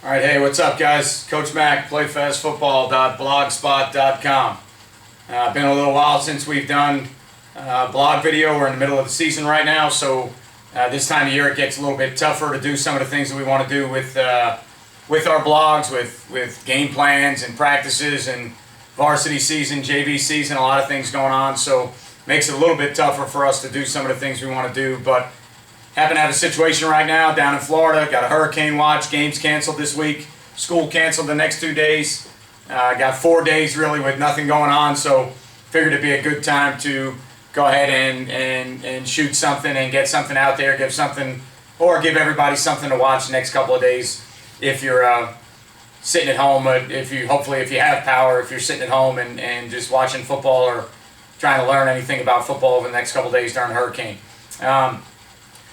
All right, hey, what's up, guys? Coach Mac, playfastfootball.blogspot.com. Been a little while since we've done a blog video. We're in the middle of the season right now, so this time of year it gets a little bit tougher to do some of the things that we want to do with our blogs, with game plans and practices and varsity season, JV season, a lot of things going on. So makes it a little bit tougher for us to do some of the things we want to do, but happen to have a situation right now down in Florida. Got a hurricane watch. Games canceled this week. School canceled the next 2 days. Got 4 days really with nothing going on. So figured it'd be a good time to go ahead and shoot something and get something out there, give everybody something to watch the next couple of days. If you're sitting at home, if you have power, if you're sitting at home and just watching football or trying to learn anything about football over the next couple of days during the hurricane.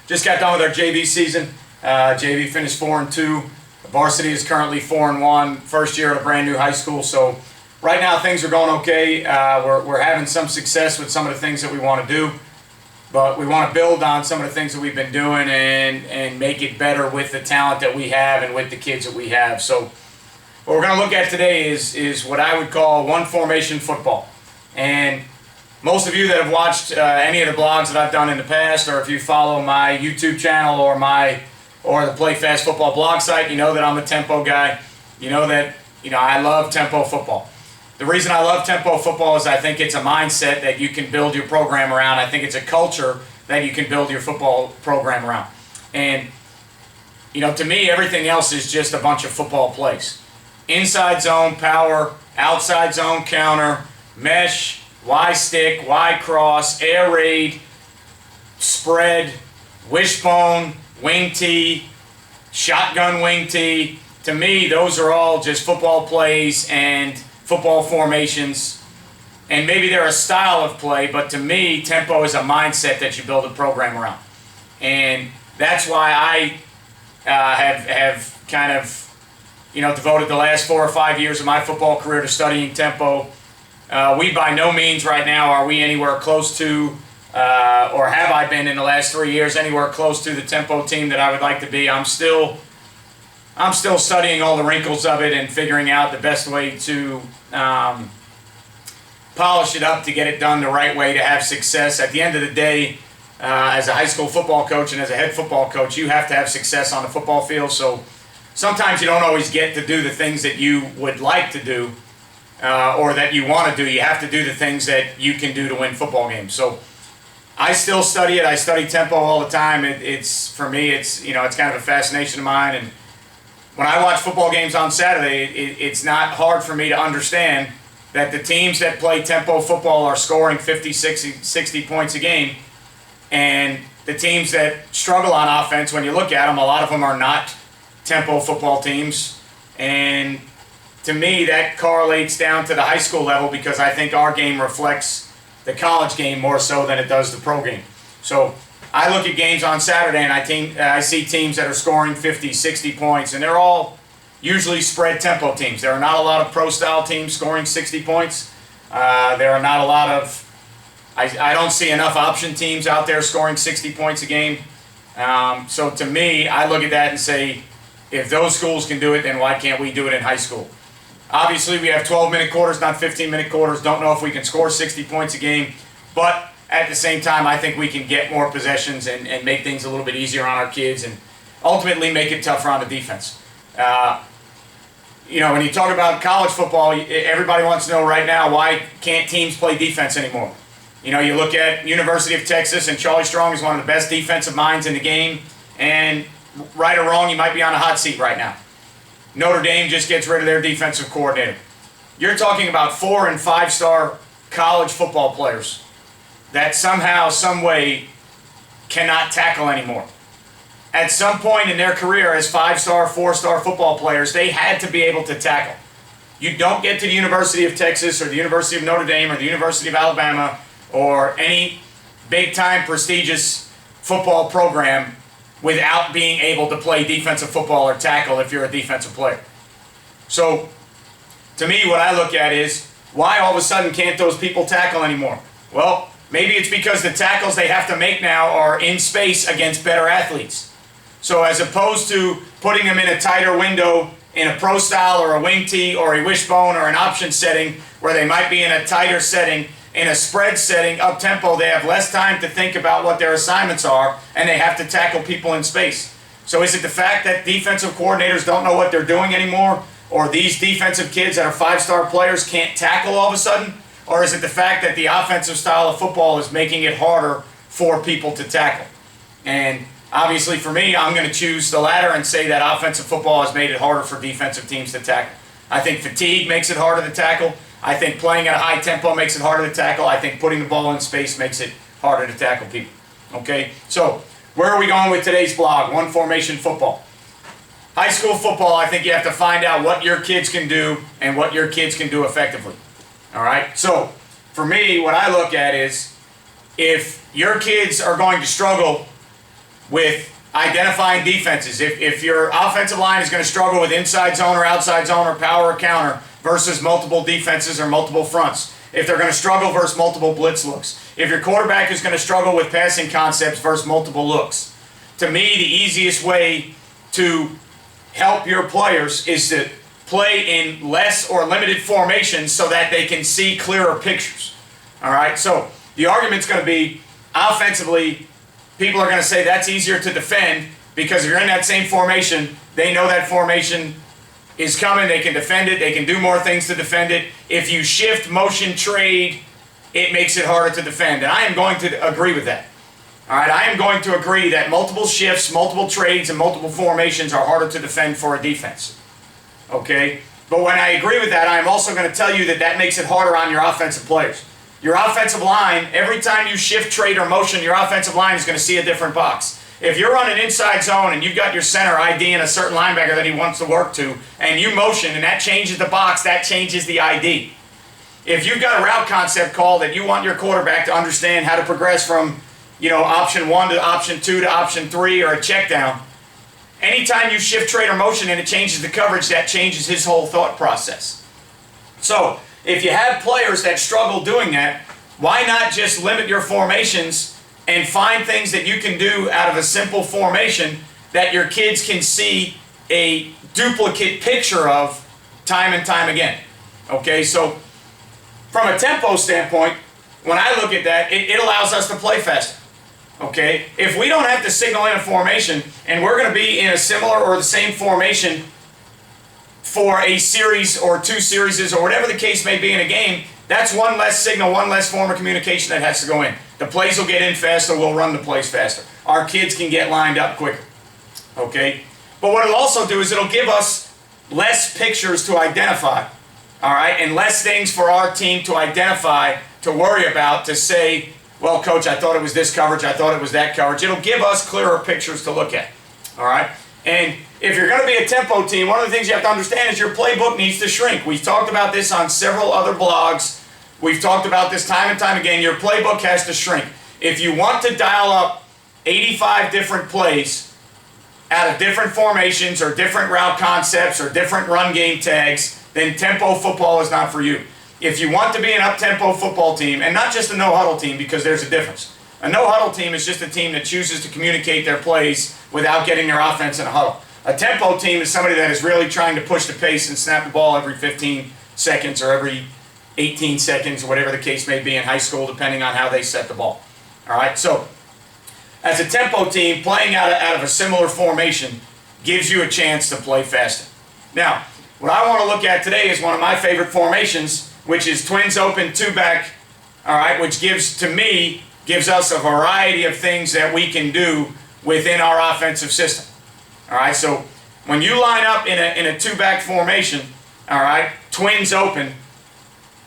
Just got done with our JV season. JV finished 4-2. Varsity is currently 4-1. First year at a brand new high school. So right now things are going okay. We're having some success with some of the things that we want to do, but we want to build on some of the things that we've been doing and make it better with the talent that we have and with the kids that we have. So what we're going to look at today is what I would call one formation football. And most of you that have watched any of the blogs that I've done in the past, or if you follow my YouTube channel or the Play Fast Football blog site, you know that I'm a tempo guy. You know that I love tempo football. The reason I love tempo football is I think it's a mindset that you can build your program around. I think it's a culture that you can build your football program around. And to me, everything else is just a bunch of football plays. Inside zone power, outside zone counter, mesh, Y stick, Y cross, air raid, spread, wishbone, wing tee, shotgun wing tee. To me, those are all just football plays and football formations. And maybe they're a style of play, but to me, tempo is a mindset that you build a program around. And that's why I have kind of devoted the last 4 or 5 years of my football career to studying tempo. We by no means right now are we anywhere close to, or have I been in the last 3 years anywhere close to the tempo team that I would like to be. I'm still studying all the wrinkles of it and figuring out the best way to polish it up to get it done the right way to have success. At the end of the day, as a high school football coach and as a head football coach, you have to have success on the football field. So sometimes you don't always get to do the things that you would like to do. Or that you want to do. You have to do the things that you can do to win football games. So I still study it. I study tempo all the time. For me, it's kind of a fascination of mine. And when I watch football games on Saturday, it's not hard for me to understand that the teams that play tempo football are scoring 50, 60 points a game. And the teams that struggle on offense, when you look at them, a lot of them are not tempo football teams. And to me, that correlates down to the high school level because I think our game reflects the college game more so than it does the pro game. So I look at games on Saturday and I see teams that are scoring 50, 60 points, and they're all usually spread tempo teams. There are not a lot of pro-style teams scoring 60 points. There are not a lot of, I don't see enough option teams out there scoring 60 points a game. So to me, I look at that and say, if those schools can do it, then why can't we do it in high school? Obviously, we have 12-minute quarters, not 15-minute quarters. Don't know if we can score 60 points a game. But at the same time, I think we can get more possessions and make things a little bit easier on our kids and ultimately make it tougher on the defense. When you talk about college football, everybody wants to know right now, why can't teams play defense anymore? You look at University of Texas, and Charlie Strong is one of the best defensive minds in the game. And right or wrong, you might be on a hot seat right now. Notre Dame just gets rid of their defensive coordinator. You're talking about 4- and 5-star college football players that somehow, some way, cannot tackle anymore. At some point in their career as 5-star, 4-star football players, they had to be able to tackle. You don't get to the University of Texas or the University of Notre Dame or the University of Alabama or any big-time prestigious football program without being able to play defensive football or tackle if you're a defensive player. So, to me, what I look at is, why all of a sudden can't those people tackle anymore? Well, maybe it's because the tackles they have to make now are in space against better athletes. So as opposed to putting them in a tighter window in a pro style or a wing tee or a wishbone or an option setting where they might be in a tighter setting, in a spread setting, up-tempo, they have less time to think about what their assignments are, and they have to tackle people in space. So is it the fact that defensive coordinators don't know what they're doing anymore, or these defensive kids that are five-star players can't tackle all of a sudden? Or is it the fact that the offensive style of football is making it harder for people to tackle? And obviously for me, I'm going to choose the latter and say that offensive football has made it harder for defensive teams to tackle. I think fatigue makes it harder to tackle. I think playing at a high tempo makes it harder to tackle. I think putting the ball in space makes it harder to tackle people. Okay, so where are we going with today's blog? One formation football. High school football, I think you have to find out what your kids can do and what your kids can do effectively. All right, so for me, what I look at is if your kids are going to struggle with identifying defenses, if your offensive line is going to struggle with inside zone or outside zone or power or counter versus multiple defenses or multiple fronts, if they're going to struggle versus multiple blitz looks, if your quarterback is going to struggle with passing concepts versus multiple looks, to me, the easiest way to help your players is to play in less or limited formations so that they can see clearer pictures. All right, so the argument's going to be offensively, people are going to say that's easier to defend because if you're in that same formation, they know that formation is coming, they can defend it, they can do more things to defend it. If you shift, motion, trade, it makes it harder to defend. And I am going to agree with that. All right, I am going to agree that multiple shifts, multiple trades, and multiple formations are harder to defend for a defense. Okay? But when I agree with that, I am also going to tell you that that makes it harder on your offensive players. Your offensive line, every time you shift, trade, or motion, your offensive line is going to see a different box. If you're running inside zone and you've got your center ID and a certain linebacker that he wants to work to, and you motion and that changes the box, that changes the ID. If you've got a route concept call that you want your quarterback to understand how to progress from, option 1 to option 2 to option 3 or a check down, anytime you shift, trade, or motion and it changes the coverage, that changes his whole thought process. So if you have players that struggle doing that, why not just limit your formations and find things that you can do out of a simple formation that your kids can see a duplicate picture of time and time again? Okay, so from a tempo standpoint, when I look at that, it allows us to play faster. Okay, if we don't have to signal in a formation and we're going to be in a similar or the same formation for a series or two series or whatever the case may be in a game, that's one less signal, one less form of communication that has to go in. The plays will get in faster, we'll run the plays faster. Our kids can get lined up quicker. Okay? But what it'll also do is it'll give us less pictures to identify. All right? And less things for our team to identify, to worry about, to say, well, coach, I thought it was this coverage, I thought it was that coverage. It'll give us clearer pictures to look at. All right? And if you're going to be a tempo team, one of the things you have to understand is your playbook needs to shrink. We've talked about this on several other blogs. We've talked about this time and time again. Your playbook has to shrink. If you want to dial up 85 different plays out of different formations or different route concepts or different run game tags, then tempo football is not for you. If you want to be an up-tempo football team, and not just a no-huddle team because there's a difference. A no-huddle team is just a team that chooses to communicate their plays without getting their offense in a huddle. A tempo team is somebody that is really trying to push the pace and snap the ball every 15 seconds or every 18 seconds, or whatever the case may be in high school, depending on how they set the ball. All right, so as a tempo team, playing out of a similar formation gives you a chance to play faster. Now, what I want to look at today is one of my favorite formations, which is twins open, two-back, all right, which gives us a variety of things that we can do within our offensive system. All right, so when you line up in a two-back formation, all right, twins open,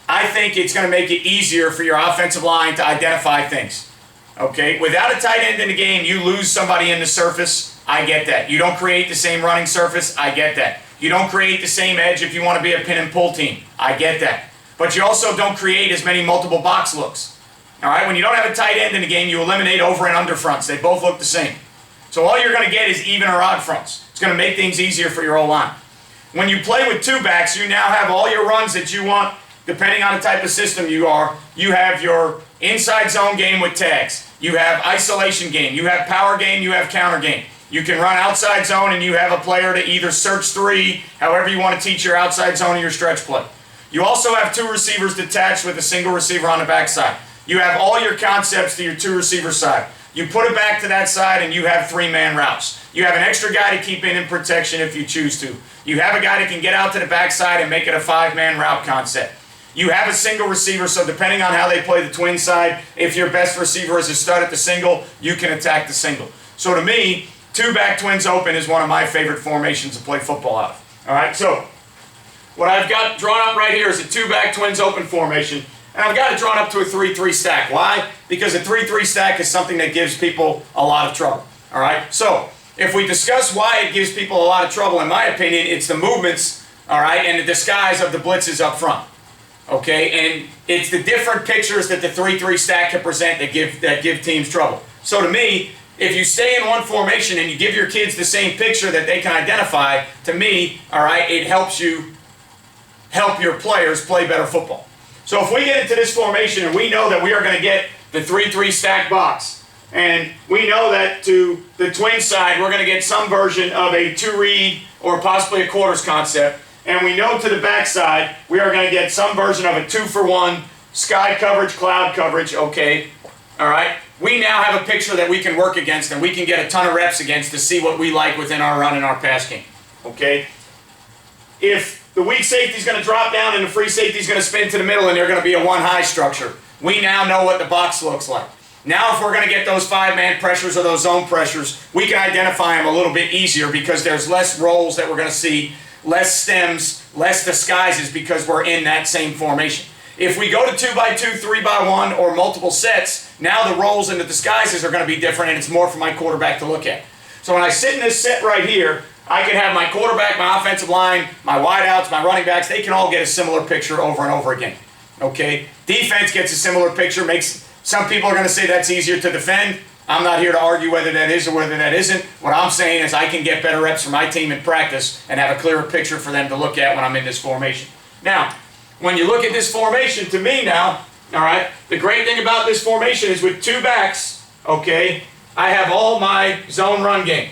I think it's going to make it easier for your offensive line to identify things. Okay, without a tight end in the game, you lose somebody in the surface. I get that. You don't create the same running surface. I get that. You don't create the same edge if you want to be a pin and pull team. I get that. But you also don't create as many multiple box looks. All right, when you don't have a tight end in the game, you eliminate over and under fronts. They both look the same. So all you're going to get is even or odd fronts. It's going to make things easier for your O-line. When you play with two backs, you now have all your runs that you want, depending on the type of system you are. You have your inside zone game with tags. You have isolation game. You have power game. You have counter game. You can run outside zone and you have a player to either search three, however you want to teach your outside zone or your stretch play. You also have two receivers detached with a single receiver on the backside. You have all your concepts to your two receiver side. You put it back to that side and you have three-man routes. You have an extra guy to keep in protection if you choose to. You have a guy that can get out to the backside and make it a five-man route concept. You have a single receiver, so depending on how they play the twin side, if your best receiver is a stud at the single, you can attack the single. So to me, two-back twins open is one of my favorite formations to play football out of. All right, so what I've got drawn up right here is a two-back twins open formation, and I've got it drawn up to a 3-3 stack. Why? Because a 3-3 stack is something that gives people a lot of trouble. All right, so if we discuss why it gives people a lot of trouble, in my opinion, it's the movements, all right, and the disguise of the blitzes up front. Okay, and it's the different pictures that the 3-3 stack can present that give teams trouble. So to me, if you stay in one formation and you give your kids the same picture that they can identify, to me, all right, it helps you help your players play better football. So if we get into this formation and we know that we are going to get the 3-3 stack box, and we know that to the twin side we're going to get some version of a two-read or possibly a quarters concept, and we know to the backside we are going to get some version of a 2-for-1 sky coverage, cloud coverage, okay, all right? We now have a picture that we can work against and we can get a ton of reps against to see what we like within our run and our pass game, okay? If the weak safety is going to drop down and the free safety is going to spin to the middle and they're going to be a one-high structure, we now know what the box looks like. Now if we're going to get those five-man pressures or those zone pressures, we can identify them a little bit easier because there's less rolls that we're going to see, less stems, less disguises because we're in that same formation. If we go to 2x2, 3x1, or multiple sets, now the rolls and the disguises are going to be different and it's more for my quarterback to look at. So when I sit in this set right here, I can have my quarterback, my offensive line, my wideouts, my running backs, they can all get a similar picture over and over again. Okay? Defense gets a similar picture. Some people are going to say that's easier to defend. I'm not here to argue whether that is or whether that isn't. What I'm saying is I can get better reps for my team in practice and have a clearer picture for them to look at when I'm in this formation. Now, when you look at this formation, to me now, all right, the great thing about this formation is with two backs, okay, I have all my zone run game.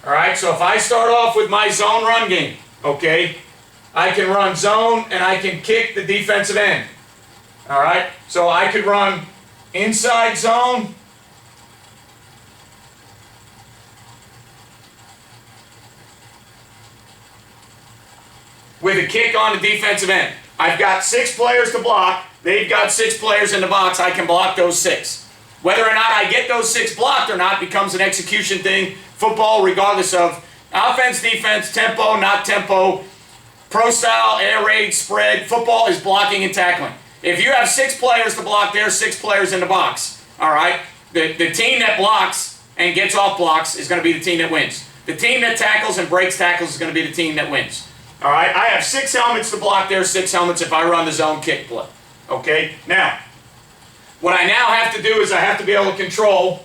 All right, so if I start off with my zone run game, okay, I can run zone and I can kick the defensive end. All right, so I could run inside zone, with a kick on the defensive end. I've got 6 players to block. They've got 6 players in the box. I can block those 6. Whether or not I get those 6 blocked or not becomes an execution thing. Football, regardless of offense, defense, tempo, not tempo, pro style, air raid, spread. Football is blocking and tackling. If you have 6 players to block, there's 6 players in the box. All right? The team that blocks and gets off blocks is going to be the team that wins. The team that tackles and breaks tackles is going to be the team that wins. All right, I have 6 helmets to block. There's 6 helmets if I run the zone kick play. Okay, now, what I now have to do is I have to be able to control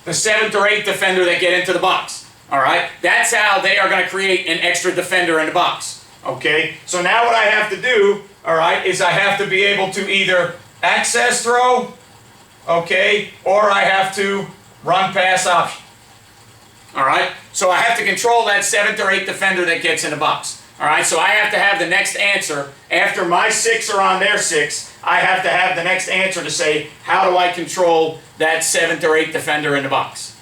the 7th or 8th defender that get into the box. All right, that's how they are going to create an extra defender in the box. Okay, so now what I have to do, all right, is I have to be able to either access throw, okay, or I have to run pass option. All right, so I have to control that 7th or 8th defender that gets in the box. All right, so I have to have the next answer. After my 6 are on their 6, I have to have the next answer to say, how do I control that 7th or 8th defender in the box?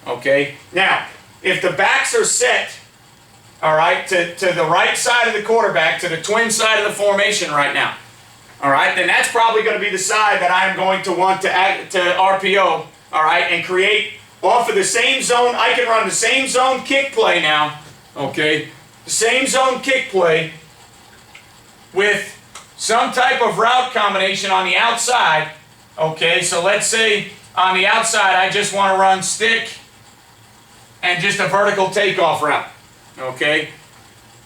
Okay, now, if the backs are set, all right, to the right side of the quarterback, to the twin side of the formation right now, all right, then that's probably going to be the side that I'm going to want to RPO, all right, and create off of the same zone. I can run the same zone kick play now, okay, the same zone kick play with some type of route combination on the outside, okay, so let's say on the outside I just want to run stick and just a vertical takeoff route, okay.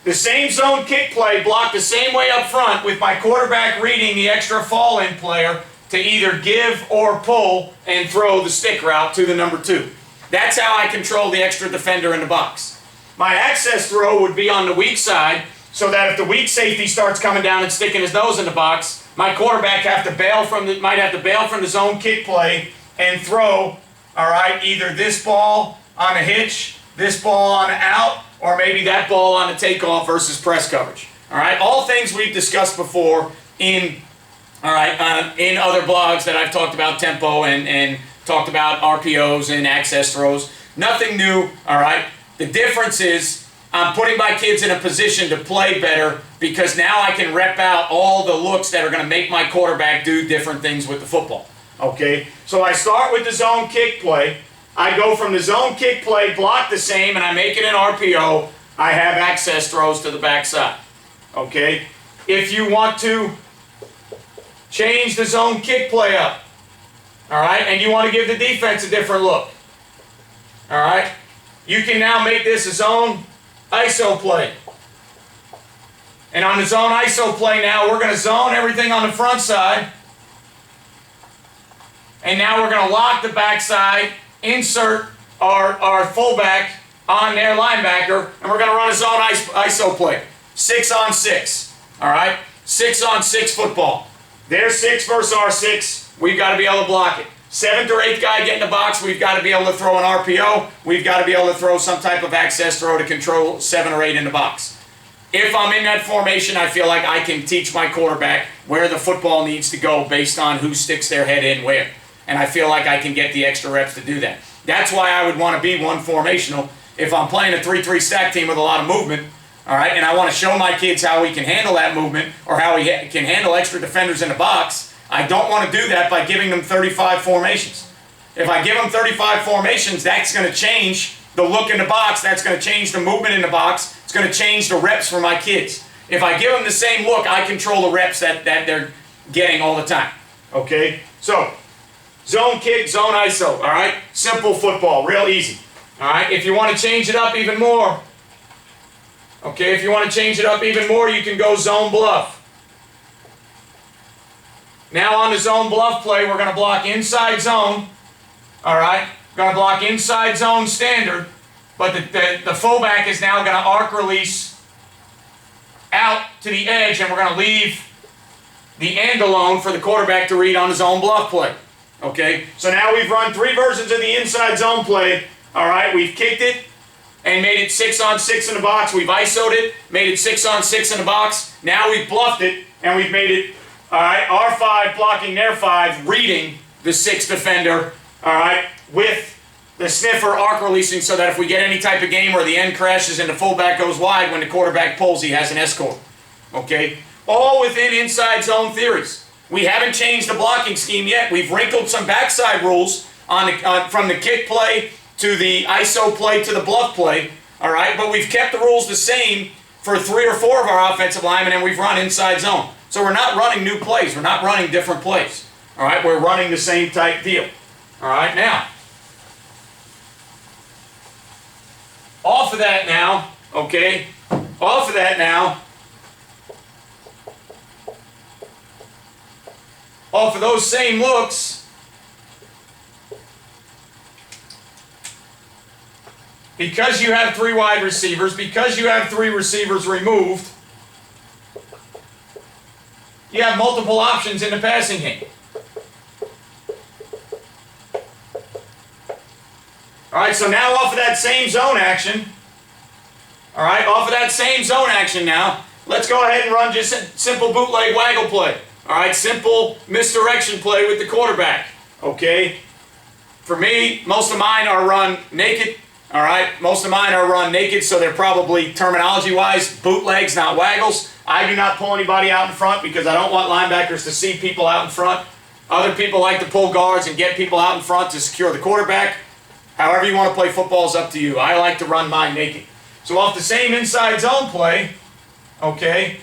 The same zone kick play blocked the same way up front with my quarterback reading the extra fall-in player to either give or pull and throw the stick route to the number 2. That's how I control the extra defender in the box. My access throw would be on the weak side, so that if the weak safety starts coming down and sticking his nose in the box, my quarterback might have to bail from the zone kick play and throw all right, either this ball on the hitch, this ball on the out, or maybe that ball on the takeoff versus press coverage. All right, all things we've discussed before in, in other blogs that I've talked about tempo and talked about RPOs and access throws. Nothing new, all right? The difference is I'm putting my kids in a position to play better because now I can rep out all the looks that are going to make my quarterback do different things with the football. Okay, so I start with the zone kick play. I go from the zone kick play, block the same, and I make it an RPO. I have access throws to the backside. Okay, if you want to change the zone kick play up, all right, and you want to give the defense a different look, all right, you can now make this a zone ISO play. And on the zone ISO play now, we're going to zone everything on the front side. And now we're going to lock the backside, insert our fullback on their linebacker, and we're going to run a zone ISO play. 6 on 6. All right? 6 on 6 football. Their 6 versus our 6. We've got to be able to block it. 7th or 8th guy get in the box, we've got to be able to throw an RPO. We've got to be able to throw some type of access throw to control 7 or 8 in the box. If I'm in that formation, I feel like I can teach my quarterback where the football needs to go based on who sticks their head in where. And I feel like I can get the extra reps to do that. That's why I would want to be one formational. If I'm playing a 3-3 stack team with a lot of movement, all right, and I want to show my kids how we can handle that movement or how we can handle extra defenders in the box, I don't want to do that by giving them 35 formations. If I give them 35 formations, that's going to change the look in the box. That's going to change the movement in the box. It's going to change the reps for my kids. If I give them the same look, I control the reps that they're getting all the time. Okay? So, zone kick, zone ISO, all right? Simple football, real easy. All right? If you want to change it up even more, okay, if you want to change it up even more, you can go zone bluff. Now on the zone bluff play, we're going to block inside zone, all right? We're going to block inside zone standard, but the fullback is now going to arc release out to the edge, and we're going to leave the end alone for the quarterback to read on the zone bluff play. Okay, so now we've run 3 versions of the inside zone play. All right, we've kicked it and made it 6 on 6 in the box. We've ISO'd it, made it 6 on 6 in the box. Now we've bluffed it and we've made it, all right, our 5 blocking their 5, reading the 6th defender, all right, with the sniffer arc releasing so that if we get any type of game where the end crashes and the fullback goes wide, when the quarterback pulls, he has an escort. Okay, all within inside zone theories. We haven't changed the blocking scheme yet. We've wrinkled some backside rules from the kick play to the ISO play to the bluff play, all right? But we've kept the rules the same for 3 or 4 of our offensive linemen, and we've run inside zone. So we're not running new plays. We're not running different plays, all right? We're running the same type deal, all right? Now, off of that now, okay? Off of that now, off of those same looks, because you have 3 wide receivers, because you have 3 receivers removed, you have multiple options in the passing game. All right, so now off of that same zone action, all right, off of that same zone action now, let's go ahead and run just a simple bootleg waggle play. All right, simple misdirection play with the quarterback, okay? For me, most of mine are run naked, all right? Most of mine are run naked, so they're probably, terminology-wise, bootlegs, not waggles. I do not pull anybody out in front because I don't want linebackers to see people out in front. Other people like to pull guards and get people out in front to secure the quarterback. However you want to play football is up to you. I like to run mine naked. So off the same inside zone play, okay,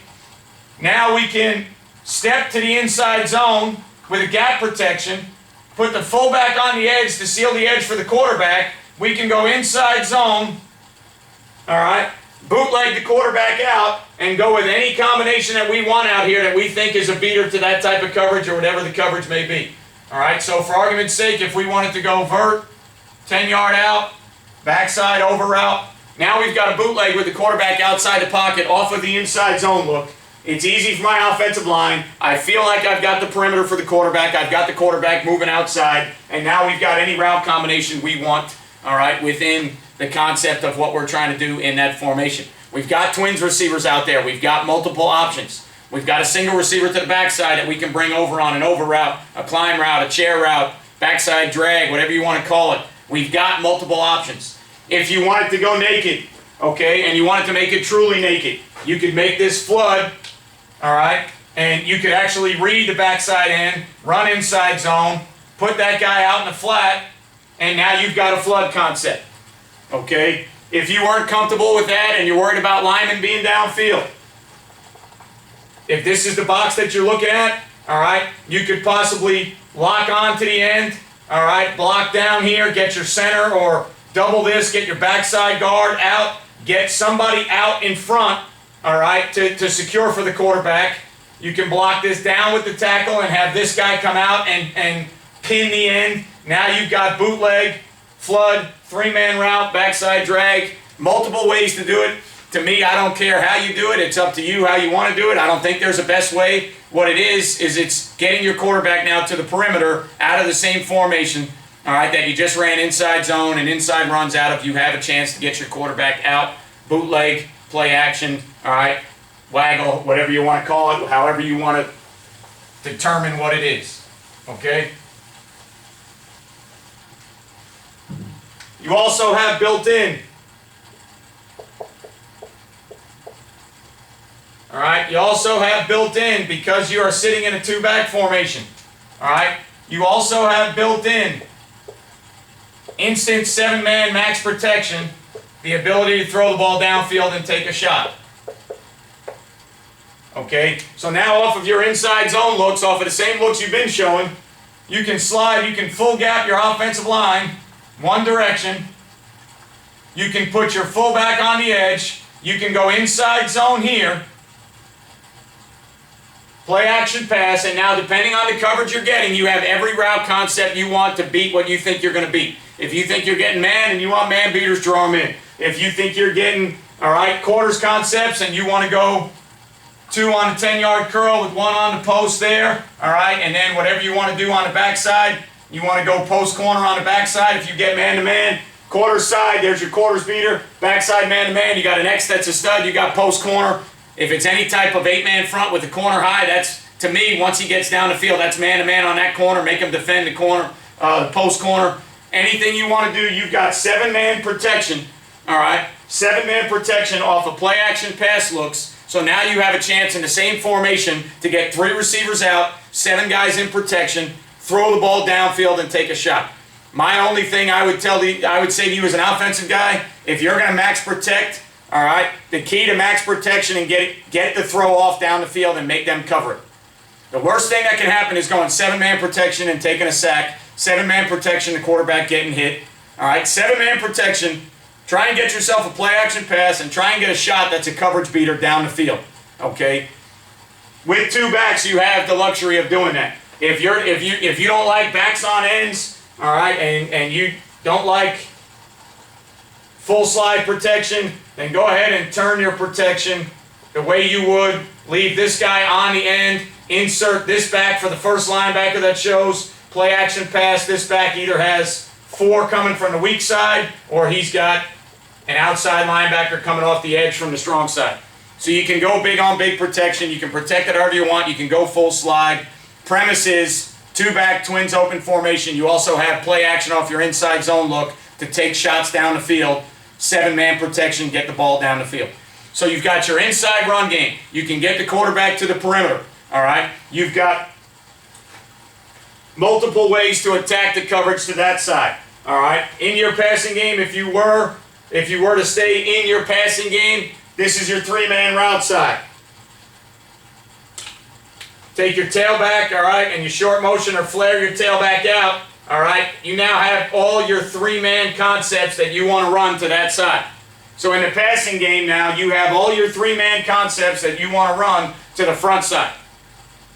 now we can step to the inside zone with a gap protection, put the fullback on the edge to seal the edge for the quarterback. We can go inside zone, all right, bootleg the quarterback out, and go with any combination that we want out here that we think is a beater to that type of coverage or whatever the coverage may be. All right, so for argument's sake, if we wanted to go vert, 10-yard out, backside over route, now we've got a bootleg with the quarterback outside the pocket off of the inside zone look It's easy for my offensive line. I feel like I've got the perimeter for the quarterback. I've got the quarterback moving outside. And now we've got any route combination we want, all right, within the concept of what we're trying to do in that formation. We've got twins receivers out there. We've got multiple options. We've got a single receiver to the backside that we can bring over on an over route, a climb route, a chair route, backside drag, whatever you want to call it. We've got multiple options. If you want it to go naked, okay, and you want it to make it truly naked, you could make this flood, all right, and you could actually read the backside end, run inside zone, put that guy out in the flat, and now you've got a flood concept, okay? If you weren't comfortable with that and you're worried about linemen being downfield, if this is the box that you're looking at, all right, you could possibly lock on to the end, all right, block down here, get your center, or double this, get your backside guard out, get somebody out in front, all right, to secure for the quarterback. You can block this down with the tackle and have this guy come out and pin the end. Now you've got bootleg, flood, three-man route, backside drag, multiple ways to do it. To me, I don't care how you do it. It's up to you how you want to do it. I don't think there's a best way. What it is it's getting your quarterback now to the perimeter out of the same formation, all right, that you just ran inside zone and inside runs out of. You have a chance to get your quarterback out, bootleg, play action, all right, waggle, whatever you want to call it, however you want to determine what it is, okay? You also have built in, all right, you also have built in, because you are sitting in a two-back formation, all right, you also have built in instant seven-man max protection, the ability to throw the ball downfield and take a shot. Okay, so now off of your inside zone looks, off of the same looks you've been showing, you can slide, you can full gap your offensive line one direction. You can put your fullback on the edge. You can go inside zone here. Play action pass, and now depending on the coverage you're getting, you have every route concept you want to beat what you think you're going to beat. If you think you're getting man and you want man beaters, draw them in. If you think you're getting, all right, quarters concepts and you want to go two on a 10-yard curl with one on the post there, all right, and then whatever you want to do on the backside, you want to go post corner on the backside. If you get man-to-man, quarter side, there's your quarters beater, backside man-to-man, you got an X that's a stud, you got post corner. If it's any type of 8-man front with a corner high, that's, to me, once he gets down the field, that's man-to-man on that corner, make him defend the corner, the post corner. Anything you want to do, you've got 7-man protection, all right, 7-man protection off of play action pass looks. So now you have a chance in the same formation to get 3 receivers out, 7 guys in protection, throw the ball downfield and take a shot. My only thing I would say to you as an offensive guy, if you're going to max protect, all right, the key to max protection and get the throw off down the field and make them cover it. The worst thing that can happen is going 7-man protection and taking a sack, 7-man protection, the quarterback getting hit. All right, 7-man protection. Try and get yourself a play action pass and try and get a shot that's a coverage beater down the field. Okay? With 2 backs, you have the luxury of doing that. If you don't like backs on ends, all right, and you don't like full slide protection, then go ahead and turn your protection the way you would. Leave this guy on the end, insert this back for the first linebacker that shows play action pass. This back either has 4 coming from the weak side or he's got an outside linebacker coming off the edge from the strong side. So you can go big on big protection. You can protect it however you want. You can go full slide. Premise is 2-back twins open formation. You also have play action off your inside zone look to take shots down the field. 7-man protection, get the ball down the field. So you've got your inside run game. You can get the quarterback to the perimeter. All right? You've got multiple ways to attack the coverage to that side. All right? In your passing game, if you were to stay in your passing game, this is your 3-man route side. Take your tailback, all right, and you short motion or flare your tailback out, all right? You now have all your 3-man concepts that you want to run to that side. So in the passing game now, you have all your 3-man concepts that you want to run to the front side.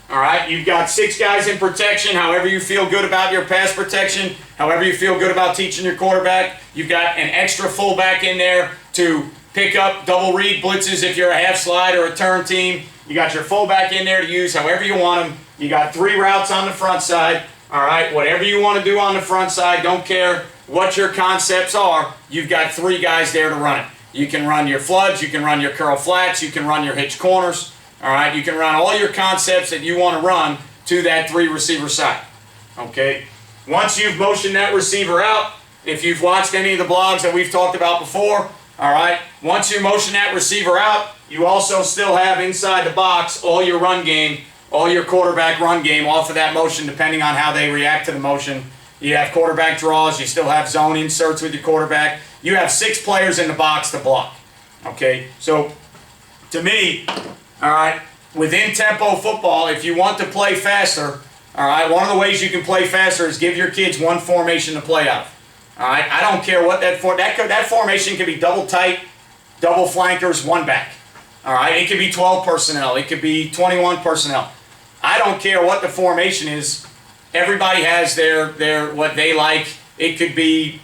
All right, you've got 6 guys in protection, however you feel good about your pass protection, however you feel good about teaching your quarterback. You've got an extra fullback in there to pick up double read blitzes if you're a half slide or a turn team. You got your fullback in there to use however you want them. You got 3 routes on the front side. All right, whatever you want to do on the front side, don't care what your concepts are, you've got 3 guys there to run it. You can run your floods, you can run your curl flats, you can run your hitch corners. All right, you can run all your concepts that you want to run to that 3 receiver side. Okay, once you've motioned that receiver out, if you've watched any of the blogs that we've talked about before, all right, once you motion that receiver out, you also still have inside the box all your run game, all your quarterback run game off of that motion, depending on how they react to the motion. You have quarterback draws, you still have zone inserts with your quarterback. You have 6 players in the box to block. Okay, so to me, all right, within tempo football, if you want to play faster, all right, one of the ways you can play faster is give your kids one formation to play out of. All right, I don't care what that formation can be double tight, double flankers, 1 back. All right, it could be 12 personnel, it could be 21 personnel. I don't care what the formation is. Everybody has their what they like. It could be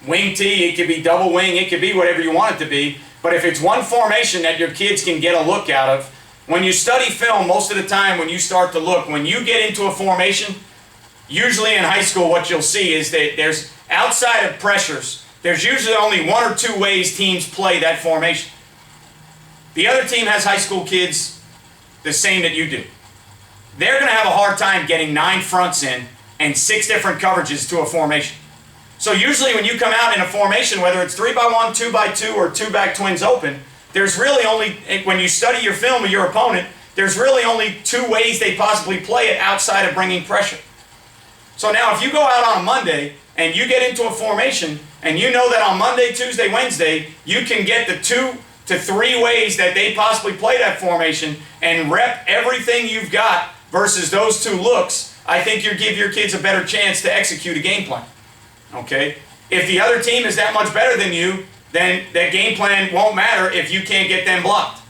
wing T, it could be double wing, it could be whatever you want it to be. But if it's one formation that your kids can get a look out of, when you study film, most of the time when you start to look, when you get into a formation, usually in high school what you'll see is that there's, outside of pressures, there's usually only 1 or 2 ways teams play that formation. The other team has high school kids the same that you do. They're going to have a hard time getting 9 fronts in and 6 different coverages to a formation. So usually when you come out in a formation, whether it's 3x1, 2x2, or 2-back twins open, there's really only, when you study your film of your opponent, there's really only 2 ways they possibly play it outside of bringing pressure. So now if you go out on a Monday and you get into a formation and you know that on Monday, Tuesday, Wednesday, you can get the 2 to 3 ways that they possibly play that formation and rep everything you've got versus those 2 looks, I think you give your kids a better chance to execute a game plan. Okay? If the other team is that much better than you, then that game plan won't matter if you can't get them blocked.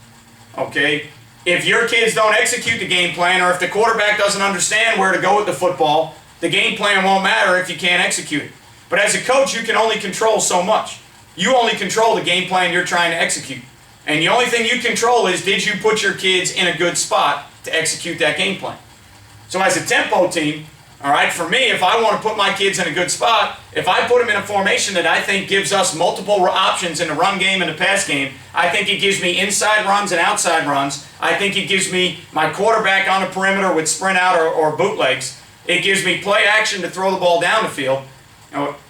Okay? If your kids don't execute the game plan, or if the quarterback doesn't understand where to go with the football, the game plan won't matter if you can't execute it. But as a coach, you can only control so much. You only control the game plan you're trying to execute. And the only thing you control is, did you put your kids in a good spot to execute that game plan? So as a tempo team, all right, for me, if I want to put my kids in a good spot, if I put them in a formation that I think gives us multiple options in the run game and the pass game, I think it gives me inside runs and outside runs. I think it gives me my quarterback on the perimeter with sprint out or bootlegs. It gives me play action to throw the ball down the field.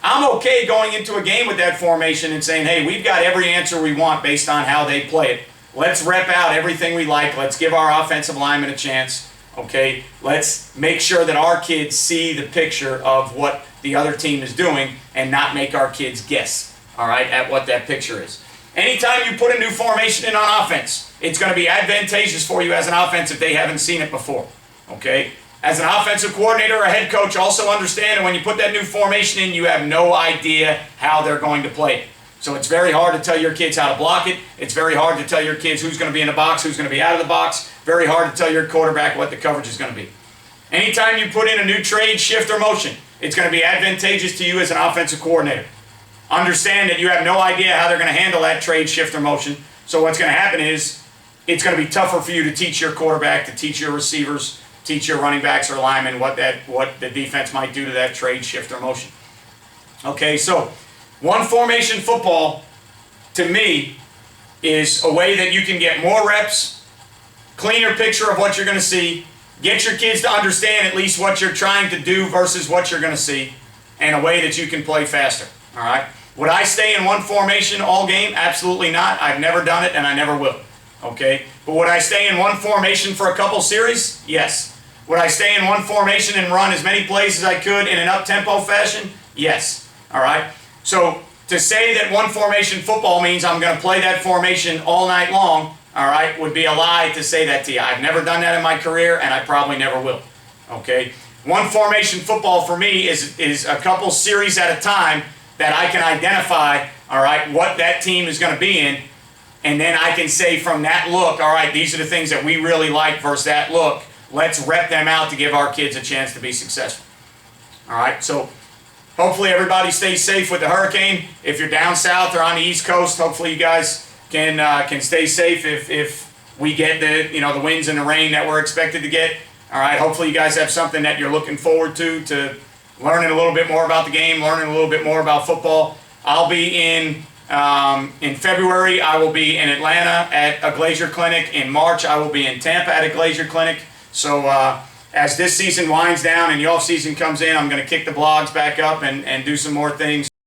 I'm okay going into a game with that formation and saying, hey, we've got every answer we want based on how they play it. Let's rep out everything we like. Let's give our offensive linemen a chance. Okay, let's make sure that our kids see the picture of what the other team is doing and not make our kids guess, all right, at what that picture is. Anytime you put a new formation in on offense, it's going to be advantageous for you as an offense if they haven't seen it before. Okay? As an offensive coordinator or a head coach, also understand that when you put that new formation in, you have no idea how they're going to play it. So it's very hard to tell your kids how to block it. It's very hard to tell your kids who's going to be in the box, who's going to be out of the box. Very hard to tell your quarterback what the coverage is going to be. Anytime you put in a new trade, shift, or motion, it's going to be advantageous to you as an offensive coordinator. Understand that you have no idea how they're going to handle that trade, shift, or motion. So what's going to happen is it's going to be tougher for you to teach your quarterback, to teach your receivers, teach your running backs or linemen what the defense might do to that trade, shift, or motion. Okay, so one formation football, to me, is a way that you can get more reps, cleaner picture of what you're going to see, get your kids to understand at least what you're trying to do versus what you're going to see, and a way that you can play faster. All right? Would I stay in one formation all game? Absolutely not. I've never done it, and I never will. Okay? But would I stay in one formation for a couple series? Yes. Would I stay in one formation and run as many plays as I could in an up-tempo fashion? Yes. All right? So to say that one formation football means I'm going to play that formation all night long, all right, would be a lie to say that to you. I've never done that in my career, and I probably never will. Okay? One formation football for me is a couple series at a time that I can identify, all right, what that team is going to be in, and then I can say from that look, all right, these are the things that we really like versus that look. Let's rep them out to give our kids a chance to be successful. All right, so hopefully everybody stays safe with the hurricane. If you're down south or on the East Coast, hopefully you guys can stay safe if we get the winds and the rain that we're expected to get. All right, hopefully you guys have something that you're looking forward to learning a little bit more about the game, learning a little bit more about football. I'll be in February, I will be in Atlanta at a Glacier Clinic. In March, I will be in Tampa at a Glacier Clinic. So as this season winds down and the off season comes in, I'm going to kick the blogs back up and do some more things.